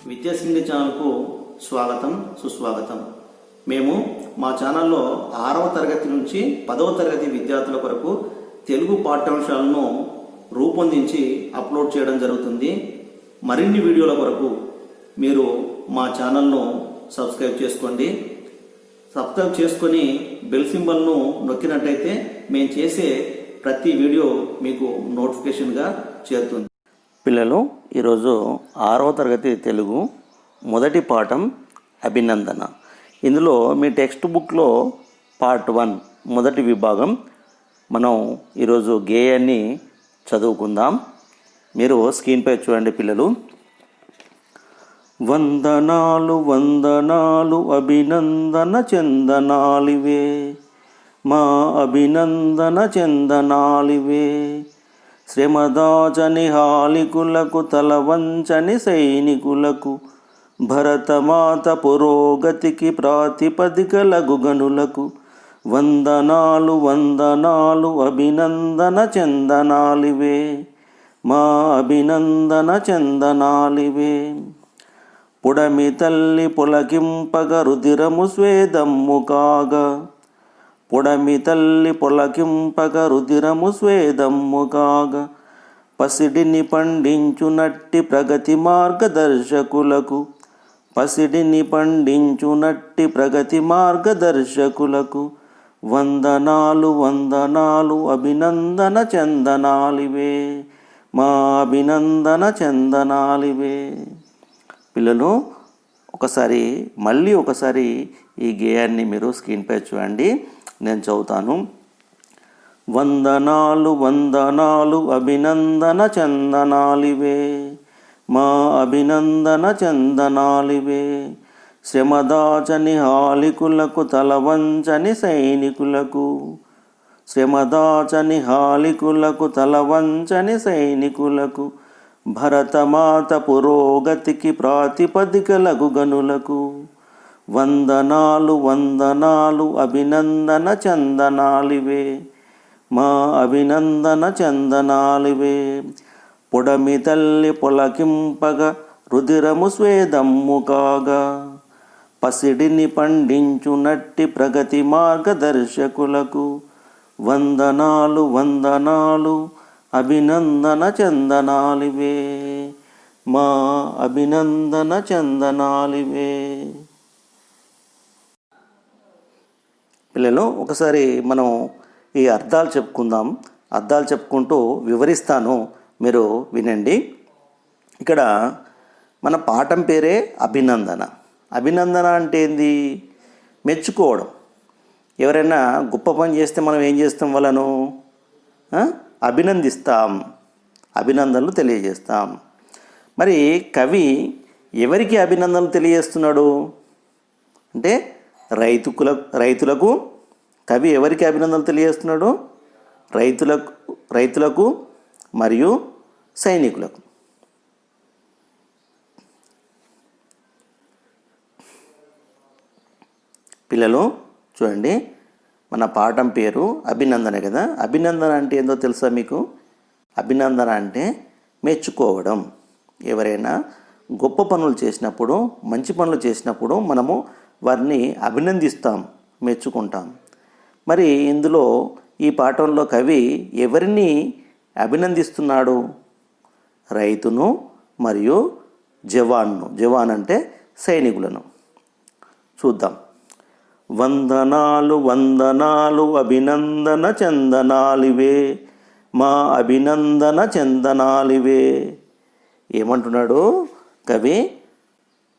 విద్యాసింధి ఛానల్కు స్వాగతం సుస్వాగతం. మేము మా ఛానల్లో 6వ తరగతి నుంచి 10వ తరగతి విద్యార్థుల కొరకు తెలుగు పాఠ్యాంశాలను రూపొందించి అప్లోడ్ చేయడం జరుగుతుంది. మరిన్ని వీడియోల కొరకు మీరు మా ఛానల్ను సబ్స్క్రైబ్ చేసుకోండి. సబ్స్క్రైబ్ చేసుకొని బెల్ సింబల్ను నొక్కినట్టయితే మేము చేసే ప్రతి వీడియో మీకు నోటిఫికేషన్గా చేరుతుంది. పిల్లలు, ఈరోజు 6వ తరగతి తెలుగు మొదటి పాఠం అభినందన. ఇందులో మీ టెక్స్ట్ బుక్లో పార్ట్ 1 మొదటి విభాగం మనం ఈరోజు గేయాన్ని చదువుకుందాం. మీరు స్క్రీన్పై చూడండి పిల్లలు. వందనాలు వందనాలు అభినందన చందనాలివే, మా అభినందన చందనాలివే. శ్రమదాచని హాలికులకు తలవంచని సైనికులకు, భరతమాత పురోగతికి ప్రాతిపదికలగు గనులకు, వందనాలు వందనాలు అభినందన చందనాలివే, మా అభినందన చందనాలివే. పుడమి తల్లి పులకింపగ రుధిరము స్వేదమ్ము కాగా, పుడమి తల్లి పొలకింపగ రుధిరము స్వేదమ్ము కాగా, పసిడిని పండించునట్టి ప్రగతి మార్గదర్శకులకు, పసిడిని పండించునట్టి ప్రగతి మార్గదర్శకులకు, వందనాలు వందనాలు అభినందన చందనాలివే, మా అభినందన చందనాలివే. పిల్లలు, మళ్ళీ ఒకసారి ఈ గేయాన్ని మీరు స్క్రీన్పై చూడండి. నేను చదువుతాను. వందనాలు వందనాలు అభినందన చందనాలివే, మా అభినందన చందనాలివే. శ్రమదాచని హాలికులకు తలవంచని సైనికులకు, శ్రమదాచని హాలికులకు తలవంచని సైనికులకు, భరతమాత పురోగతికి ప్రాతిపదికలగు గనులకు, వందనాలు వందనాలు అభినందన చందనాలివే, మా అభినందన చందనాలివే. పుడమి తల్లి పొలకింపగ రుధిరము స్వేదమ్ము కాగా, పసిడిని పండించునట్టి ప్రగతి మార్గదర్శకులకు, వందనాలు వందనాలు అభినందన చందనాలివే, మా అభినందన చందనాలివే. పిల్లలు, ఒకసారి మనం ఈ అర్థాలు చెప్పుకుందాం. అర్థాలు చెప్పుకుంటూ వివరిస్తాను, మీరు వినండి. ఇక్కడ మన పాఠం పేరే అభినందన. అభినందన అంటే ఏంది? మెచ్చుకోవడం. ఎవరైనా గొప్ప పని చేస్తే మనం ఏం చేస్తాం? వాళ్ళను అభినందిస్తాం, అభినందనలు తెలియజేస్తాం. మరి కవి ఎవరికి అభినందనలు తెలియజేస్తున్నాడు అంటే రైతులకు కవి ఎవరికి అభినందనలు తెలియజేస్తున్నాడు? రైతులకు మరియు సైనికులకు. పిల్లలు చూడండి, మన పాఠం పేరు అభినందన కదా. అభినందన అంటే ఏందో తెలుసా మీకు? అభినందన అంటే మెచ్చుకోవడం. ఎవరైనా గొప్ప పనులు చేసినప్పుడు, మంచి పనులు చేసినప్పుడు మనము వారిని అభినందిస్తాం, మెచ్చుకుంటాం. మరి ఇందులో ఈ పాఠంలో కవి ఎవరిని అభినందిస్తున్నాడు? రైతును మరియు జవాన్ను. జవాన్ అంటే సైనికులను. చూద్దాం. వందనాలు వందనాలు అభినందన చందనాలివే, మా అభినందన చందనాలివే. ఏమంటున్నాడు కవి?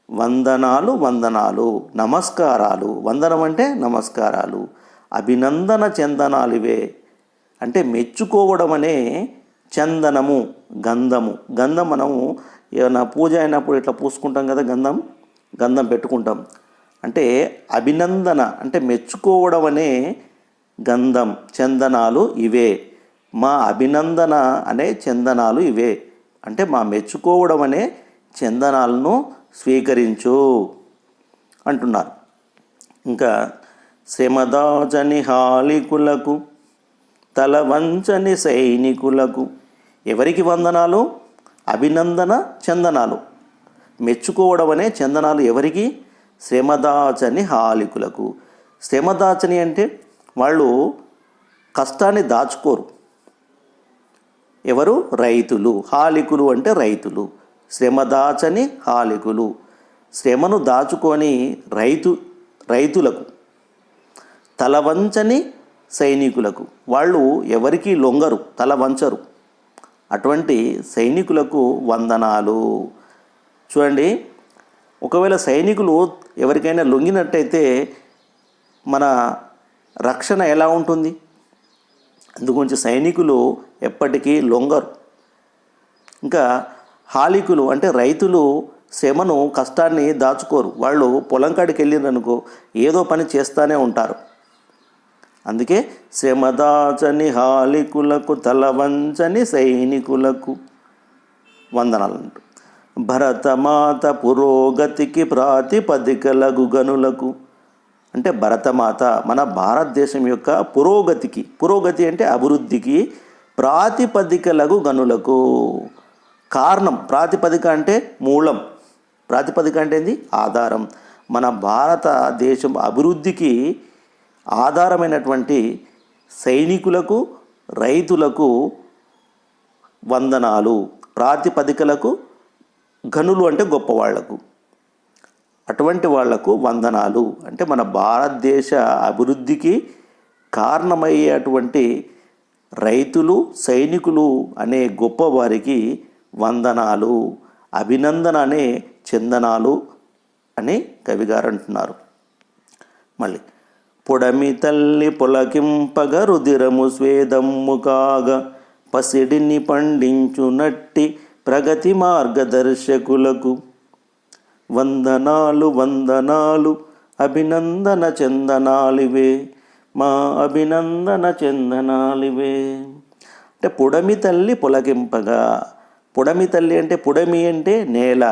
వందనాలు వందనాలు, నమస్కారాలు. వందనం అంటే నమస్కారాలు. అభినందన చందనాలివే అంటే మెచ్చుకోవడం అనే చందనము, గంధము. గంధం మనము ఏమైనా పూజ అయినప్పుడు ఇట్లా పూసుకుంటాం కదా, గంధం పెట్టుకుంటాం. అంటే అభినందన అంటే మెచ్చుకోవడం అనే గంధం, చందనాలు ఇవే. మా అభినందన అనే చందనాలు ఇవే. అంటే మా మెచ్చుకోవడం అనే చందనాలను స్వీకరించు అంటున్నారు. ఇంకా శ్రమదాచని హాలికులకు తలవంచని సైనికులకు. ఎవరికి వందనాలు? అభినందన చందనాలు. మెచ్చుకోవడం అనే చందనాలు ఎవరికి? శ్రమదాచని హాలికులకు. శ్రమదాచని అంటే వాళ్ళు కష్టాన్ని దాచుకోరు. ఎవరు? రైతులు. హాలికులు అంటే రైతులు. శ్రమదాచని హాలికులు, శ్రమను దాచుకొని రైతులకు. తలవంచని సైనికులకు, వాళ్ళు ఎవరికీ లొంగరు, తల వంచరు. అటువంటి సైనికులకు వందనాలు. చూడండి, ఒకవేళ సైనికులు ఎవరికైనా లొంగినట్టయితే మన రక్షణ ఎలా ఉంటుంది? అందుగురించి సైనికులు ఎప్పటికీ లొంగరు. ఇంకా హాలికులు అంటే రైతులు శ్రమను, కష్టాన్ని దాచుకోరు. వాళ్ళు పొలం కాడికి వెళ్ళిందనుకో ఏదో పని చేస్తూనే ఉంటారు. అందుకే శ్రమదాచని హాలికులకు తలవంచని సైనికులకు వందనాలు. భరతమాత పురోగతికి ప్రాతిపదికలగు గనులకు అంటే భరతమాత మన భారతదేశం యొక్క పురోగతికి, పురోగతి అంటే అభివృద్ధికి ప్రాతిపదికలగు గనులకు కారణం. ప్రాతిపదిక అంటే మూలం, ప్రాతిపదిక అంటే ఏంది? ఆధారం. మన భారతదేశం అభివృద్ధికి ఆధారమైనటువంటి సైనికులకు, రైతులకు వందనాలు. ప్రాతిపదికలకు గనులు అంటే గొప్పవాళ్లకు, అటువంటి వాళ్లకు వందనాలు. అంటే మన భారతదేశ అభివృద్ధికి కారణమయ్యేటువంటి రైతులు, సైనికులు అనే గొప్పవారికి వందనాలు, అభినందన అనే చందనాలు అని కవిగారు అంటున్నారు. మళ్ళీ పొడమి తల్లి పొలకింపగ రుదిరము స్వేదమ్ము కాగా పసిడిని పండించునట్టి ప్రగతి మార్గదర్శకులకు వందనాలు వందనాలు అభినందన చందనాలివే, మా అభినందన చందనాలివే. అంటే పొడమి తల్లి పొలకింపగా. పొడమి తల్లి అంటే, పొడమి అంటే నేల,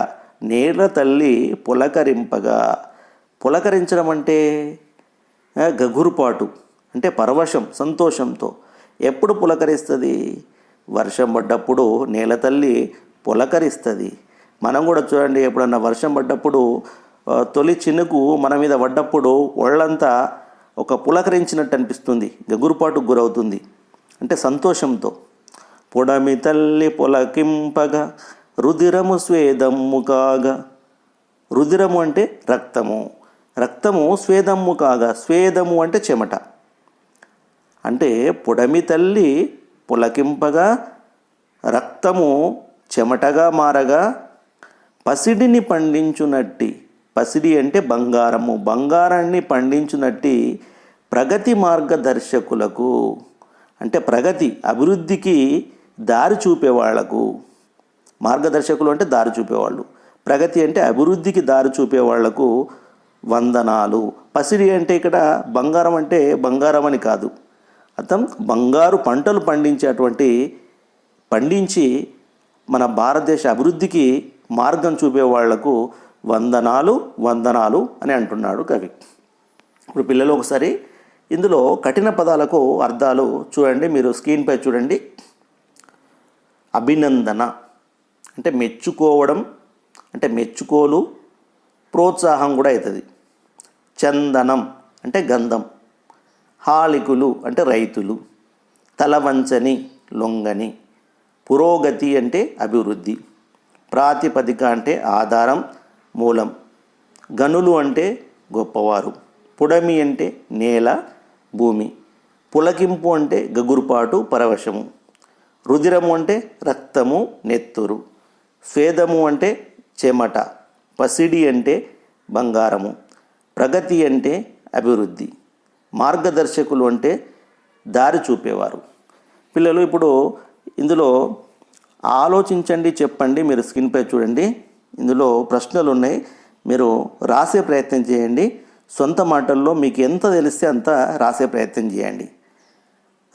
నేల తల్లి పులకరింపగా. పులకరించడం అంటే గగురుపాటు అంటే పరవశం, సంతోషంతో. ఎప్పుడు పులకరిస్తుంది? వర్షం పడ్డప్పుడు నేల తల్లి పులకరిస్తుంది. మనం కూడా చూడండి, ఎప్పుడన్నా వర్షం పడ్డప్పుడు తొలి చినుకు మన మీద పడ్డప్పుడు ఒళ్ళంతా ఒక పులకరించినట్టు అనిపిస్తుంది, గగురుపాటుకు గురవుతుంది, అంటే సంతోషంతో. పొడమి తల్లి పొలకింపగా రుదిరము స్వేదమ్ము కాగా. రుదిరము అంటే రక్తము, రక్తము స్వేదమ్ము కాగా. స్వేదము అంటే చెమట. అంటే పొడమి తల్లి పులకింపగా రక్తము చెమటగా మారగా పసిడిని పండించునట్టి. పసిడి అంటే బంగారము, బంగారాన్ని పండించునట్టి ప్రగతి మార్గదర్శకులకు అంటే ప్రగతి, అభివృద్ధికి దారి చూపేవాళ్లకు. మార్గదర్శకులు అంటే దారి చూపేవాళ్ళు, ప్రగతి అంటే అభివృద్ధికి దారి చూపేవాళ్లకు వందనాలు. పసిడి అంటే ఇక్కడ బంగారం అంటే బంగారం అని కాదు అర్థం, బంగారు పంటలు పండించి మన భారతదేశ అభివృద్ధికి మార్గం చూపేవాళ్లకు వందనాలు వందనాలు అని అంటున్నాడు కవి. ఇప్పుడు పిల్లలు ఒకసారి ఇందులో కఠిన పదాలకు అర్థాలు చూడండి, మీరు స్క్రీన్పై చూడండి. అభినందన అంటే మెచ్చుకోవడం, అంటే మెచ్చుకోలు, ప్రోత్సాహం కూడా అవుతుంది. చందనం అంటే గంధం. హాలికులు అంటే రైతులు. తలవంచని లొంగని. పురోగతి అంటే అభివృద్ధి. ప్రాతిపదిక అంటే ఆధారం, మూలం. గనులు అంటే గొప్పవారు. పుడమి అంటే నేల, భూమి. పులకింపు అంటే గగురుపాటు, పరవశము. రుదిరము అంటే రక్తము, నెత్తురు. స్వేదము అంటే చెమట. పసిడి అంటే బంగారము. ప్రగతి అంటే అభివృద్ధి. మార్గదర్శకులు అంటే దారి చూపేవారు. పిల్లలు ఇప్పుడు ఇందులో ఆలోచించండి, చెప్పండి. మీరు స్క్రీన్పై చూడండి, ఇందులో ప్రశ్నలు ఉన్నాయి, మీరు రాసే ప్రయత్నం చేయండి. సొంత మాటల్లో మీకు ఎంత తెలిస్తే అంత రాసే ప్రయత్నం చేయండి.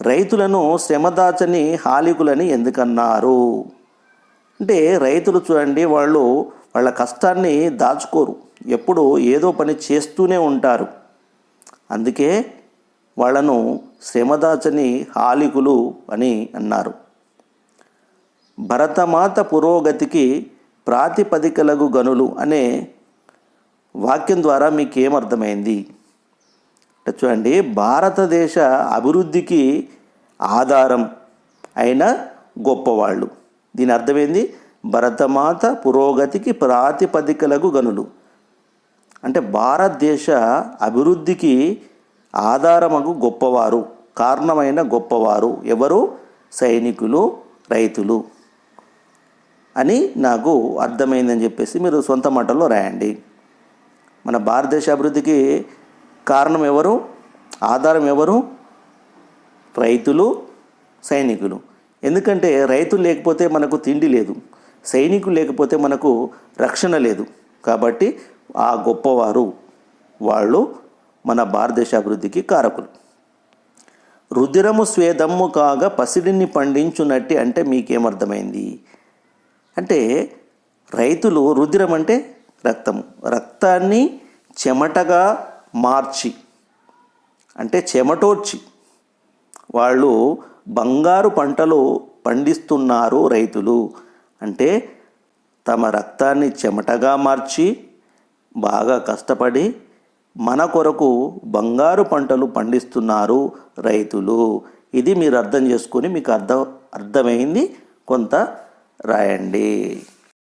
రైతులను శ్రమదాచని హాలికులని ఎందుకన్నారు అంటే, రైతులు చూడండి, వాళ్ళ కష్టాన్ని దాచుకోరు, ఎప్పుడు ఏదో పని చేస్తూనే ఉంటారు. అందుకే వాళ్ళను శ్రమదాచని హాలికులు అని అన్నారు. భరతమాత పురోగతికి ప్రాతిపదికలకు గనులు అనే వాక్యం ద్వారా మీకు ఏమర్థమైంది అంటే చూడండి, భారతదేశ అభివృద్ధికి ఆధారం అయిన గొప్పవాళ్ళు. దీని అర్థమైంది, భరతమాత పురోగతికి ప్రాతిపదికలకు గనులు అంటే భారతదేశ అభివృద్ధికి ఆధారమగు గొప్పవారు, కారణమైన గొప్పవారు ఎవరు? సైనికులు, రైతులు అని నాకు అర్థమైందని చెప్పేసి మీరు సొంత మాటల్లో రాయండి. మన భారతదేశ అభివృద్ధికి కారణం ఎవరు? ఆధారం ఎవరు? రైతులు, సైనికులు. ఎందుకంటే రైతులు లేకపోతే మనకు తిండి లేదు, సైనికులు లేకపోతే మనకు రక్షణ లేదు. కాబట్టి ఆ గొప్పవారు వాళ్ళు మన భారతదేశ అభివృద్ధికి కారకులు. రుధిరము స్వేదమ్ము కాగా పసిడిని పండించునట్టి అంటే మీకేమర్థమైంది అంటే, రైతులు రుధిరం అంటే రక్తము, రక్తాన్ని చెమటగా మార్చి అంటే చెమటోర్చి వాళ్ళు బంగారు పంటలు పండిస్తున్నారు. రైతులు అంటే తమ రక్తాన్ని చెమటగా మార్చి బాగా కష్టపడి మన కొరకు బంగారు పంటలు పండిస్తున్నారు రైతులు. ఇది మీరు అర్థం చేసుకొని మీకు అర్థమైంది కొంత రాయండి.